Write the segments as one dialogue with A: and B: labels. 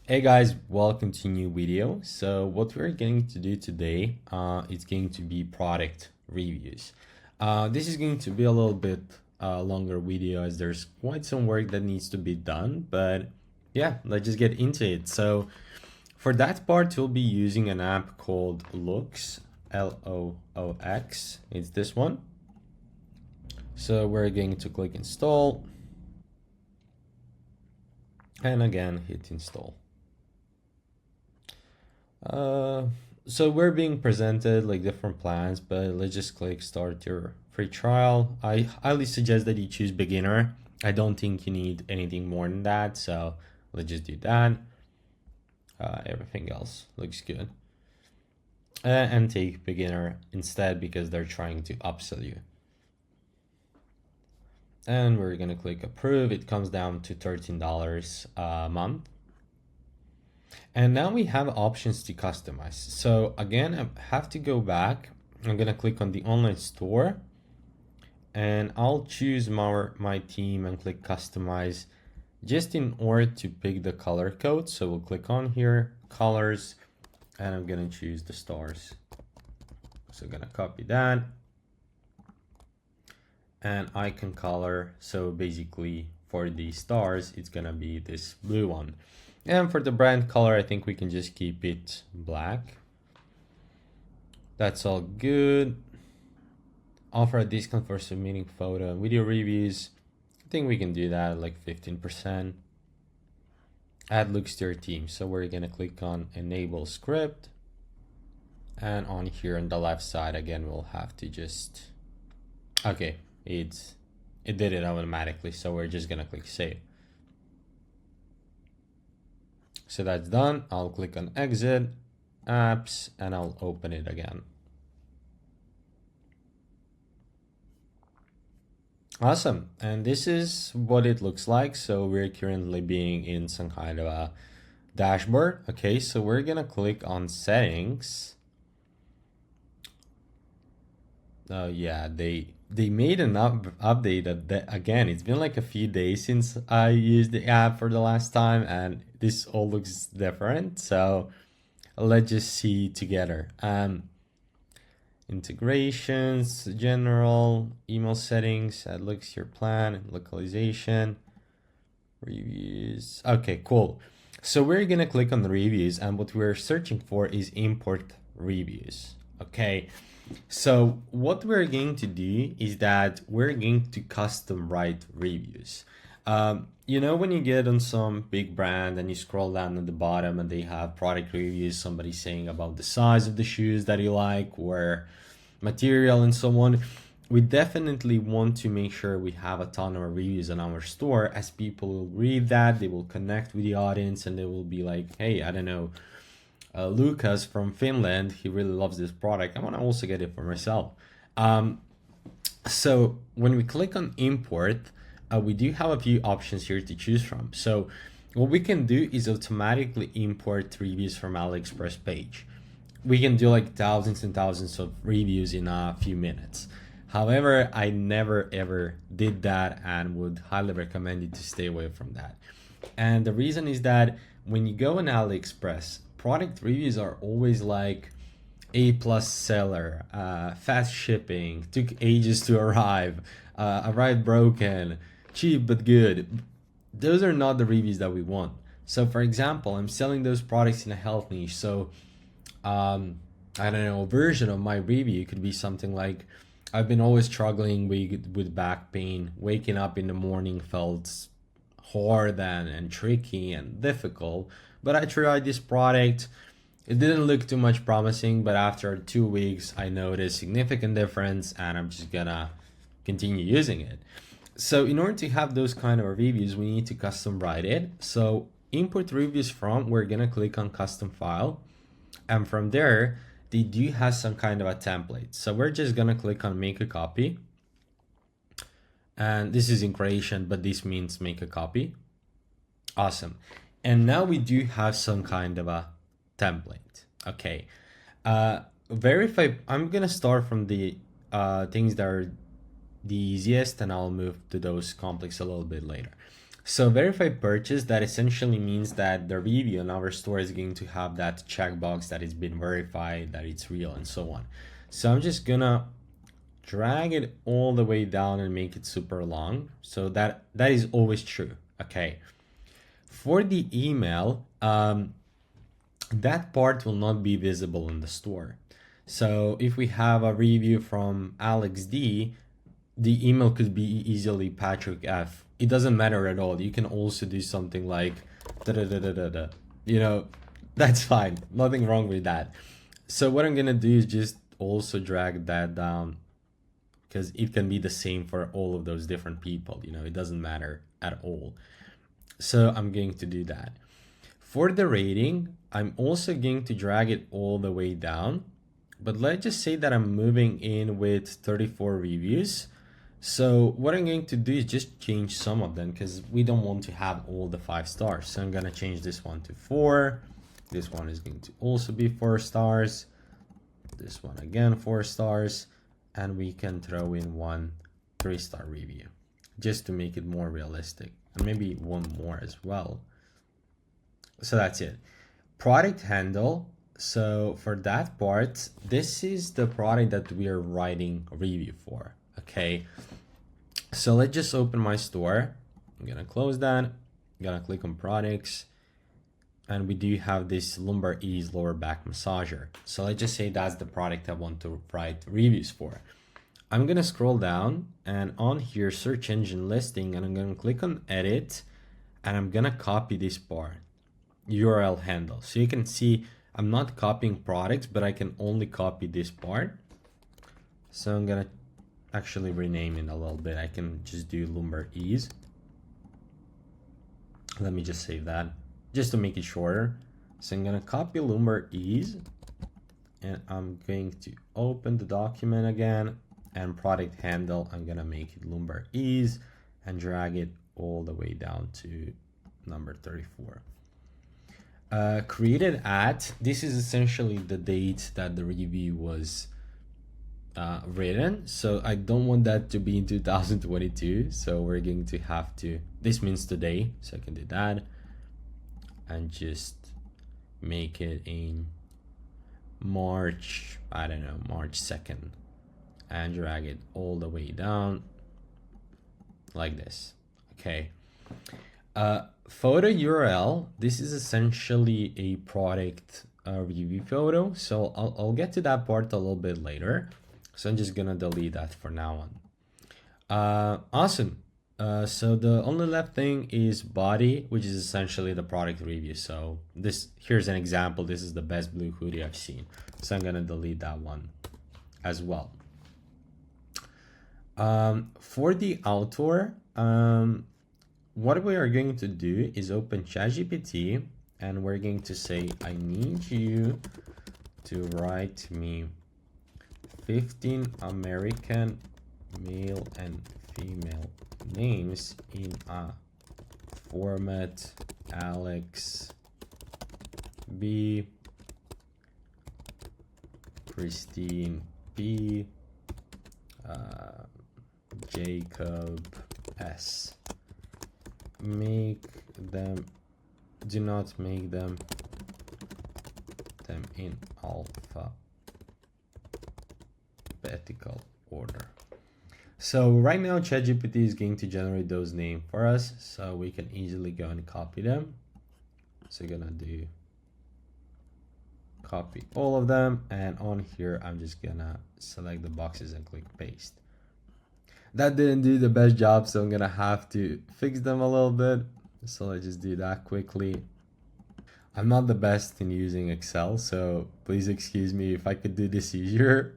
A: Hey guys, welcome to a new video. So what we're going to do today is going to be product reviews. This is going to be a little bit longer video as there's quite some work that needs to be done, but yeah, let's just get into it. So for that part, we'll be using an app called Loox, Loox. It's this one. So we're going to click install and again hit install. So we're being presented like different plans, but let's just click start your free trial. I highly suggest that you choose beginner. I don't think you need anything more than that, so let's just do that. Everything else looks good. And take beginner instead because they're trying to upsell you. And we're gonna click approve. It comes down to $13 a month. And now we have options to customize. So again, I have to go back. I'm gonna click on the online store and I'll choose my theme and click customize just in order to pick the color code. So we'll click on here, colors, and I'm gonna choose the stars. So I'm gonna copy that and icon color. So basically for the stars, it's gonna be this blue one. And for the brand color, I think we can just keep it black. That's all good. Offer a discount for submitting photo and video reviews. I think we can do that, like 15%. Add looks to your team. So we're gonna click on enable script. And on here on the left side, again, we'll have to just, okay, it did it automatically. So we're just gonna click save. So that's done. I'll click on exit, apps, and I'll open it again. Awesome. And this is what it looks like. So we're currently being in some kind of a dashboard. Okay, so we're gonna click on settings. Oh yeah, they made an update that again. It's been like a few days since I used the app for the last time, and this all looks different. So let's just see together. Integrations, general, email settings, that looks your plan, localization, reviews. Okay, cool. So we're gonna click on the reviews, and what we're searching for is import reviews. Okay. So what we're going to do is that we're going to custom write reviews. When you get on some big brand and you scroll down at the bottom and they have product reviews, somebody saying about the size of the shoes that you like or material and so on, we definitely want to make sure we have a ton of reviews on our store, as people will read that, they will connect with the audience, and they will be like, hey, I don't know, Lucas from Finland, he really loves this product. I want to also get it for myself. So when we click on import, we do have a few options here to choose from. So what we can do is automatically import reviews from AliExpress page. We can do like thousands and thousands of reviews in a few minutes. However, I never ever did that and would highly recommend you to stay away from that. And the reason is that when you go on AliExpress, product reviews are always like A+ seller, fast shipping, took ages to arrive, arrived broken, cheap but good. Those are not the reviews that we want. So for example, I'm selling those products in a health niche. So I don't know, a version of my review could be something like, I've been always struggling with back pain. Waking up in the morning felt hard and tricky and difficult, but I tried this product. It didn't look too much promising, but after 2 weeks I noticed significant difference, and I'm just gonna continue using it. So in order to have those kind of reviews, we need to custom write it. So import reviews from, we're gonna click on custom file, and from there they do have some kind of a template. So we're just gonna click on make a copy. And this is in Croatian, but this means make a copy. Awesome. And now we do have some kind of a template. Okay. Verify. I'm gonna start from the things that are the easiest, and I'll move to those complex a little bit later. So verified purchase, that essentially means that the review on our store is going to have that checkbox that it's been verified, that it's real, and so on. So I'm just gonna drag it all the way down and make it super long. So that is always true. Okay. For the email, that part will not be visible in the store. So if we have a review from Alex D, the email could be easily Patrick F. It doesn't matter at all. You can also do something like da da da da da da. You know, that's fine. Nothing wrong with that. So what I'm gonna do is just also drag that down because it can be the same for all of those different people. You know, it doesn't matter at all. So I'm going to do that. For the rating, I'm also going to drag it all the way down. But let's just say that I'm moving in with 34 reviews. So what I'm going to do is just change some of them because we don't want to have all the 5 stars. So I'm going to change this one to 4. This one is going to also be 4 stars. This one again 4 stars. And we can throw in one 3-star review just to make it more realistic. And maybe one more as well. So that's it. Product handle. So for that part, this is the product that we are writing a review for. Okay. So let's just open my store. I'm gonna close that. I'm gonna click on products. And we do have this lumbar ease lower back massager. So let's just say that's the product I want to write reviews for. I'm gonna scroll down and on here, search engine listing, and I'm gonna click on edit and I'm gonna copy this part, URL handle. So you can see I'm not copying products, but I can only copy this part. So I'm gonna actually rename it a little bit. I can just do lumbar ease. Let me just save that just to make it shorter. So I'm gonna copy lumbar ease and I'm going to open the document again, and product handle, I'm gonna make it lumbar ease and drag it all the way down to number 34. Created at, this is essentially the date that the review was written. So I don't want that to be in 2022. So we're going to have to, this means today. So I can do that and just make it in March, I don't know, March 2nd, and drag it all the way down like this. Okay. Photo URL, this is essentially a product review photo. So I'll get to that part a little bit later. So I'm just gonna delete that for now on. Awesome. So the only left thing is body, which is essentially the product review. So this, here's an example. This is the best blue hoodie I've seen. So I'm gonna delete that one as well. For the outdoor, what we are going to do is open ChatGPT and we're going to say, I need you to write me 15 American male and female names in a format Alex B, Christine P, Jacob S. Make them, do not make them in alphabetical order. So right now ChatGPT is going to generate those names for us, so we can easily go and copy them. So I'm gonna do copy all of them, and on here I'm just gonna select the boxes and click paste. That didn't do the best job, so I'm gonna have to fix them a little bit. So let's just do that quickly. I'm not the best in using Excel, so please excuse me if I could do this easier.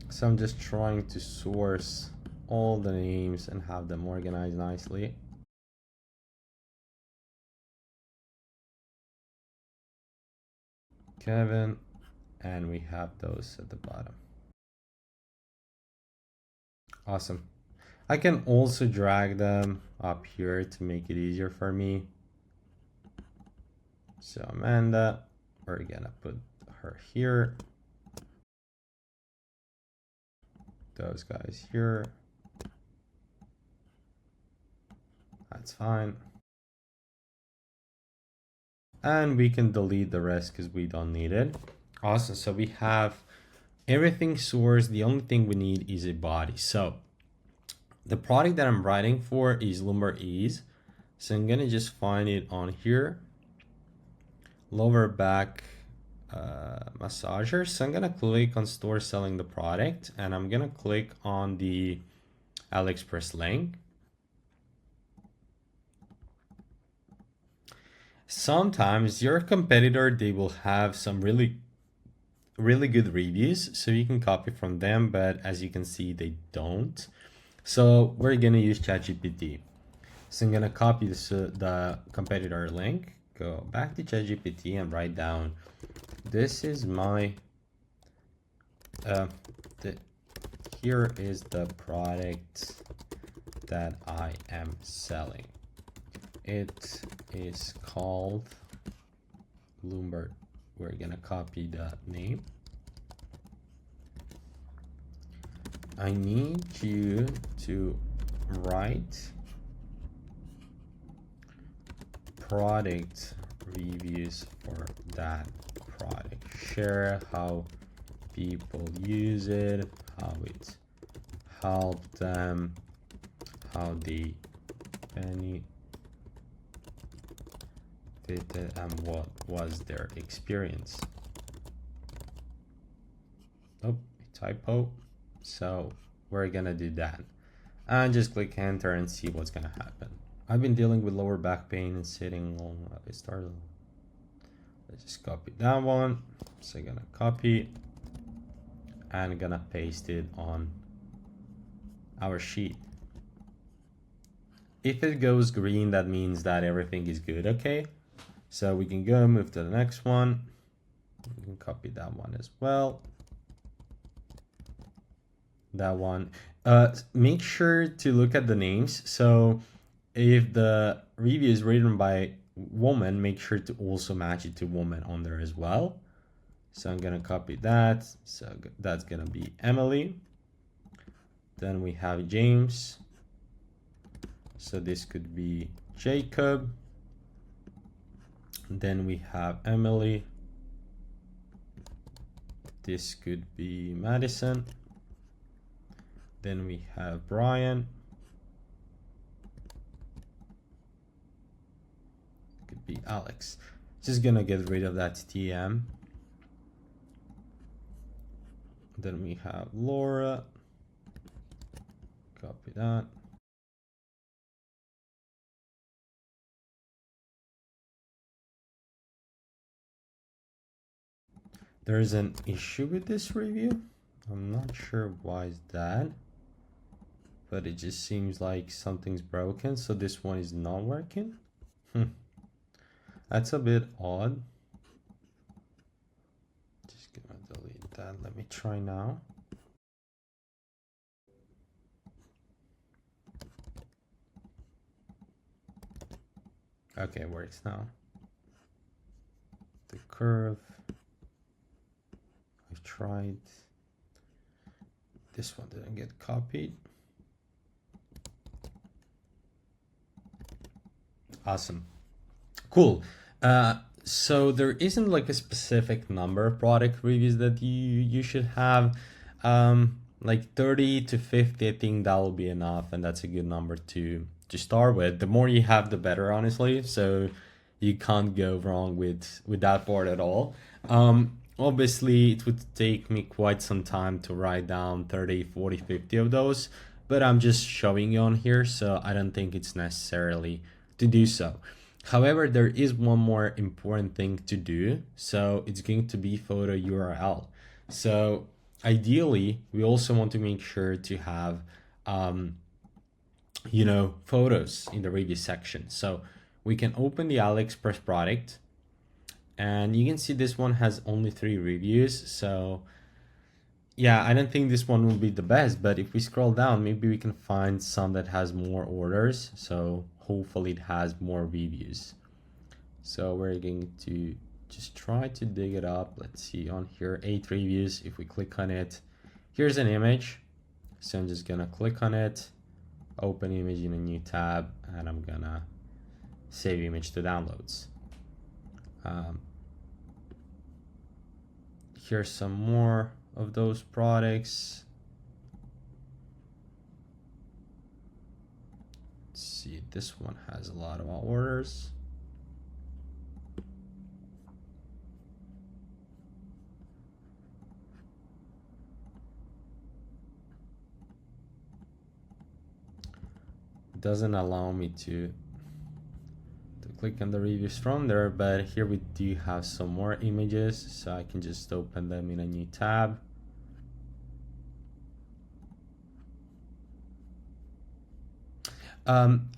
A: So I'm just trying to source all the names and have them organized nicely. Kevin, and we have those at the bottom. Awesome. I can also drag them up here to make it easier for me. So Amanda, we're gonna put her here. those guys here. That's fine. And we can delete the rest because we don't need it. Awesome. So we have everything sourced. The only thing we need is a body. So the product that I'm writing for is lumbar ease. So I'm gonna just find it on here. Lower back massager. So I'm gonna click on store selling the product, and I'm gonna click on the AliExpress link. Sometimes your competitor, they will have some really good reviews, so you can copy from them, but as you can see, they don't. So we're gonna use ChatGPT. So I'm gonna copy the competitor link, go back to ChatGPT and write down, this is my here is the product that I am selling. It is called lumbar. We're gonna copy the name. I need you to write product reviews for that product. Share how people use it, how it helped them, how they benefited, and what was their experience. Oh, typo. So we're gonna do that and just click enter and see what's gonna happen. I've been dealing with lower back pain and sitting on let's just copy that one. So I'm gonna copy and gonna paste it on our sheet. If it goes green, that means that everything is good. Okay, so we can go move to the next one. We can copy that one as well. That one. Make sure to look at the names. So if the review is written by woman, make sure to also match it to woman on there as well. So I'm gonna copy that. So that's gonna be Emily. Then we have James. So this could be Jacob. Then we have Emily. This could be Madison. Then we have Brian. Could be Alex. Just gonna get rid of that TM. Then we have Laura. Copy that. There's an issue with this review. I'm not sure why is that, but it just seems like something's broken. So this one is not working. That's a bit odd. Just gonna delete that. Let me try now. Okay, it works now. The curve. I've tried. This one didn't get copied. Awesome. Cool. So there isn't like a specific number of product reviews that you should have. Like 30 to 50, I think that will be enough, and that's a good number to start with. The more you have, the better, honestly. So you can't go wrong with that part at all. Obviously, it would take me quite some time to write down 30, 40, 50 of those, but I'm just showing you on here, so I don't think it's necessarily to do so. However, there is one more important thing to do. So it's going to be photo URL. So ideally, we also want to make sure to have, photos in the review section. So we can open the AliExpress product, and you can see this one has only 3 reviews. So yeah, I don't think this one will be the best, but if we scroll down, maybe we can find some that has more orders. So hopefully it has more reviews. So we're going to just try to dig it up. Let's see on here, 8 reviews. If we click on it, here's an image. So I'm just gonna click on it, open image in a new tab, and I'm gonna save image to downloads. Here's some more of those products. Let's see, this one has a lot of orders. It doesn't allow me to click on the reviews from there, but here we do have some more images, so I can just open them in a new tab.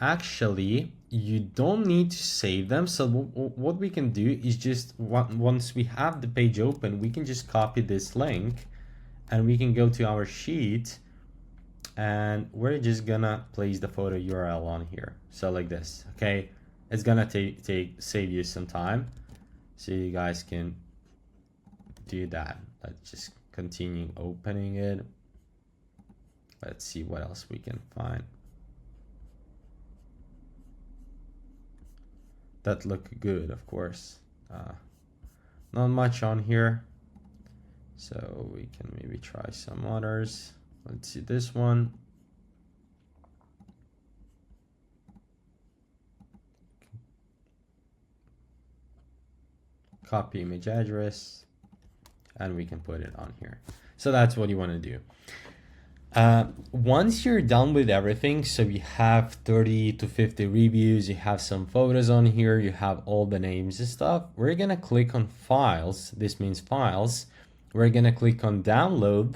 A: Actually, you don't need to save them. So what we can do is just once we have the page open, we can just copy this link and we can go to our sheet and we're just gonna place the photo URL on here. So like this, okay? It's gonna save you some time, so you guys can do that. Let's just continue opening it. Let's see what else we can find that look good. Of course, not much on here, so we can maybe try some others. Let's see this one. Copy image address, and we can put it on here. So that's what you want to do. Once you're done with everything, so you have 30 to 50 reviews, you have some photos on here, you have all the names and stuff, we're gonna click on files. This means files. We're gonna click on download,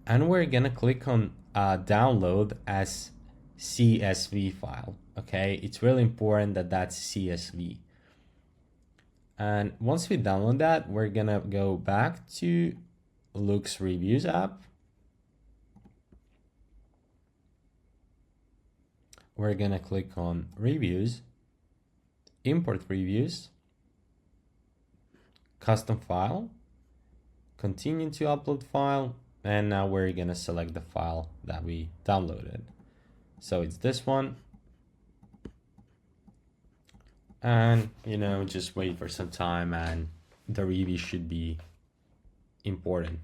A: and we're gonna click on download as CSV file. Okay, it's really important that that's CSV. And once we download that, we're gonna go back to Looks Reviews app. We're gonna click on reviews, import reviews, custom file, continue to upload file, and now we're gonna select the file that we downloaded. So it's this one. And just wait for some time and the review should be important.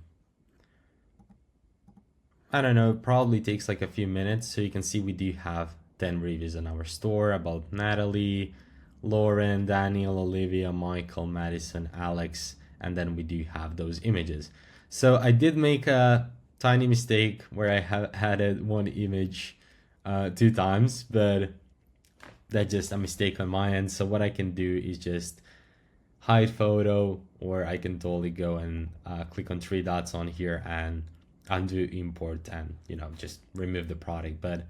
A: I don't know, it probably takes like a few minutes. So you can see we do have 10 reviews in our store about Natalie, Lauren, Daniel, Olivia, Michael, Madison, Alex, and then we do have those images. So I did make a tiny mistake where I have added one image 2 times, but that's just a mistake on my end. So what I can do is just hide photo, or I can totally go and click on 3 dots on here and undo import and just remove the product. But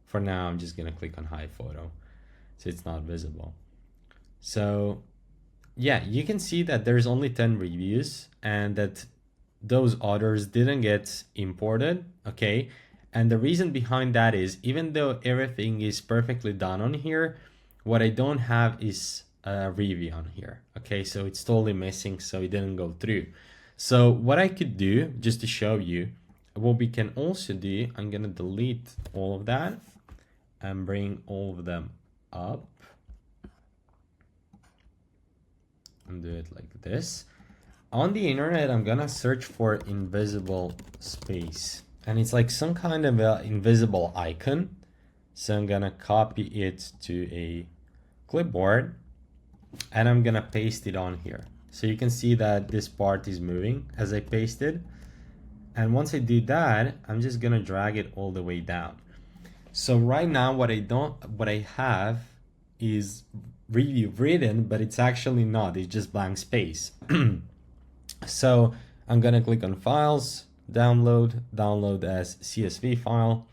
A: for now, I'm just gonna click on hide photo so it's not visible. So yeah, you can see that there's only 10 reviews and that those others didn't get imported. Okay, and the reason behind that is, even though everything is perfectly done on here, what I don't have is a review on here. Okay, so it's totally missing, so it didn't go through. So what I could do, just to show you, what we can also do, I'm gonna delete all of that and bring all of them up and do it like this. On the internet, I'm gonna search for invisible space, and it's like some kind of a invisible icon. So I'm gonna copy it to a clipboard and I'm gonna paste it on here. So you can see that this part is moving as I paste it. And once I do that, I'm just gonna drag it all the way down. So right now what I have is review written, but it's actually not, it's just blank space. So I'm gonna click on files, download as CSV file,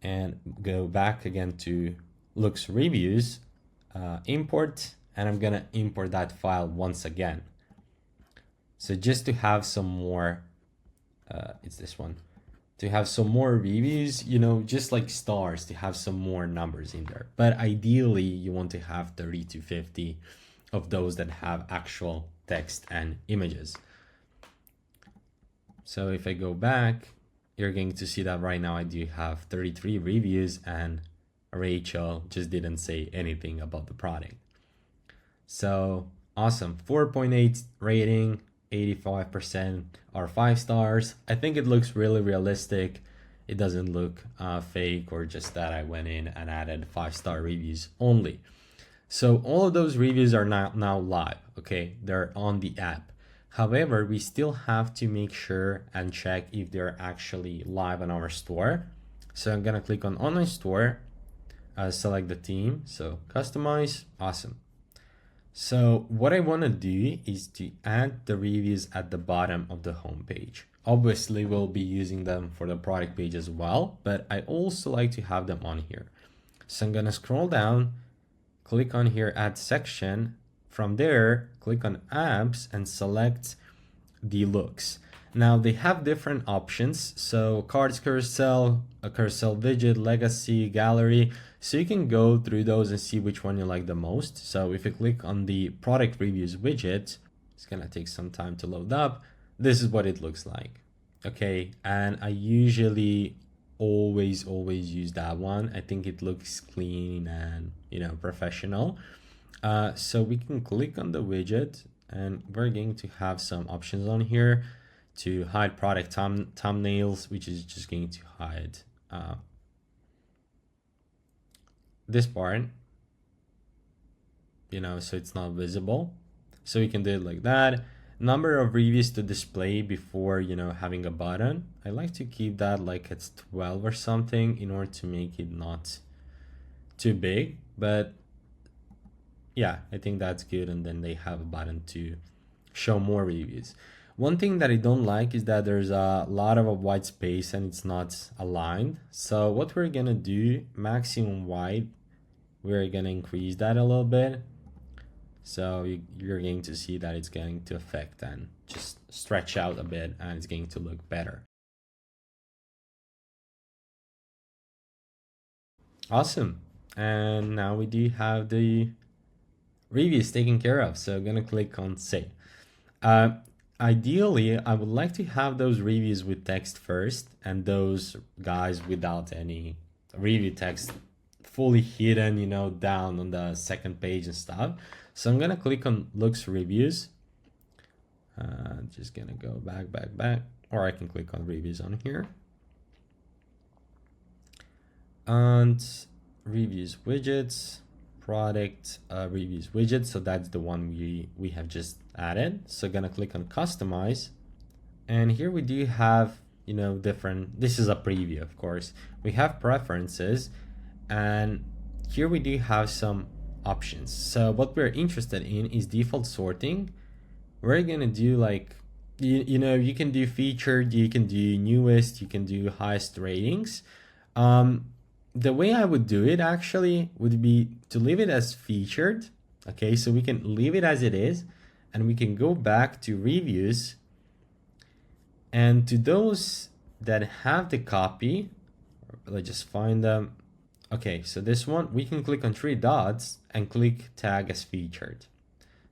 A: and go back again to Looks Reviews, import, and I'm gonna import that file once again. So just to have some more, it's this one, to have some more reviews, just like stars, to have some more numbers in there. But ideally you want to have 30 to 50 of those that have actual text and images. So if I go back, you're going to see that right now I do have 33 reviews and Rachel just didn't say anything about the product. So awesome. 4.8 rating, 85% are 5 stars. I think it looks really realistic. It doesn't look fake or just that I went in and added 5-star reviews only. So all of those reviews are now live, okay? They're on the app. However, we still have to make sure and check if they're actually live on our store. So I'm gonna click on online store, select the theme, so customize, awesome. So what I wanna do is to add the reviews at the bottom of the homepage. Obviously, we'll be using them for the product page as well, but I also like to have them on here. So I'm gonna scroll down, click on here, add section. From there, click on apps and select the looks. Now they have different options. So cards carousel, a carousel widget, legacy, gallery. So you can go through those and see which one you like the most. So if you click on the product reviews widget, it's gonna take some time to load up. This is what it looks like. Okay, and I usually always use that one. I think it looks clean and professional. So we can click on the widget and we're going to have some options on here to hide product thumbnails, which is just going to hide this part, so it's not visible. So we can do it like that. Number of reviews to display before having a button. I like to keep that like it's 12 or something in order to make it not too big, but yeah, I think that's good. And then they have a button to show more reviews. One thing that I don't like is that there's a lot of a white space and it's not aligned. So what we're gonna do, maximum white, we're gonna increase that a little bit. So you're going to see that it's going to affect and just stretch out a bit and it's going to look better. Awesome. And now we do have the reviews taken care of. So I'm gonna click on save. Ideally, I would like to have those reviews with text first and those guys without any review text fully hidden, down on the second page and stuff. So I'm gonna click on looks reviews. Just gonna go back, or I can click on reviews on here. And reviews widgets, product reviews widget. So that's the one we have just added. So gonna click on customize. And here we do have, different, this is a preview, of course. We have preferences and here we do have some options. So what we're interested in is default sorting. We're gonna do like, you can do featured, you can do newest, you can do highest ratings. The way I would do it actually would be to leave it as featured. Okay, so we can leave it as it is and we can go back to reviews, and to those that have the copy, let's just find them. Okay, so this one, we can click on 3 dots and click tag as featured.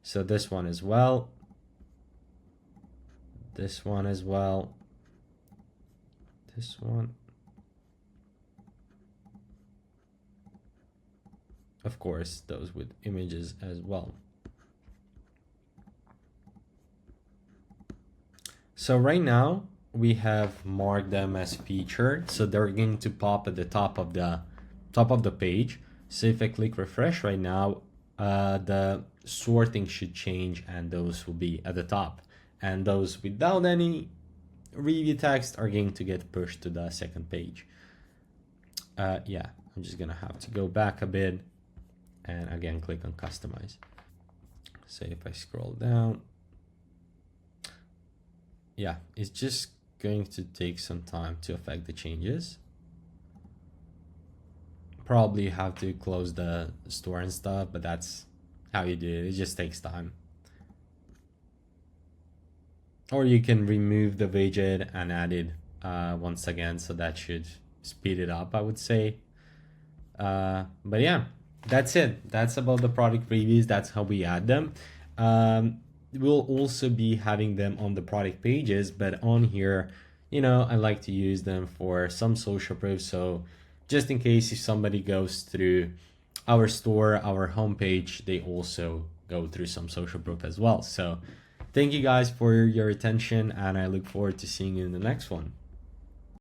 A: So this one as well. This one as well. This one. Of course, those with images as well. So right now we have marked them as featured. So they're going to pop at the top of the page. So if I click refresh right now, the sorting should change and those will be at the top. And those without any review text are going to get pushed to the second page. Yeah, I'm just gonna have to go back a bit and again click on customize. So if I scroll down, yeah, it's just going to take some time to affect the changes. Probably have to close the store and stuff, but that's how you do it. It just takes time. Or you can remove the widget and add it once again, so that should speed it up, I would say. But yeah, that's it. That's about the product reviews. That's how we add them. We'll also be having them on the product pages, but on here, I like to use them for some social proof. So just in case if somebody goes through our store, our homepage, they also go through some social proof as well. So thank you guys for your attention, and I look forward to seeing you in the next one.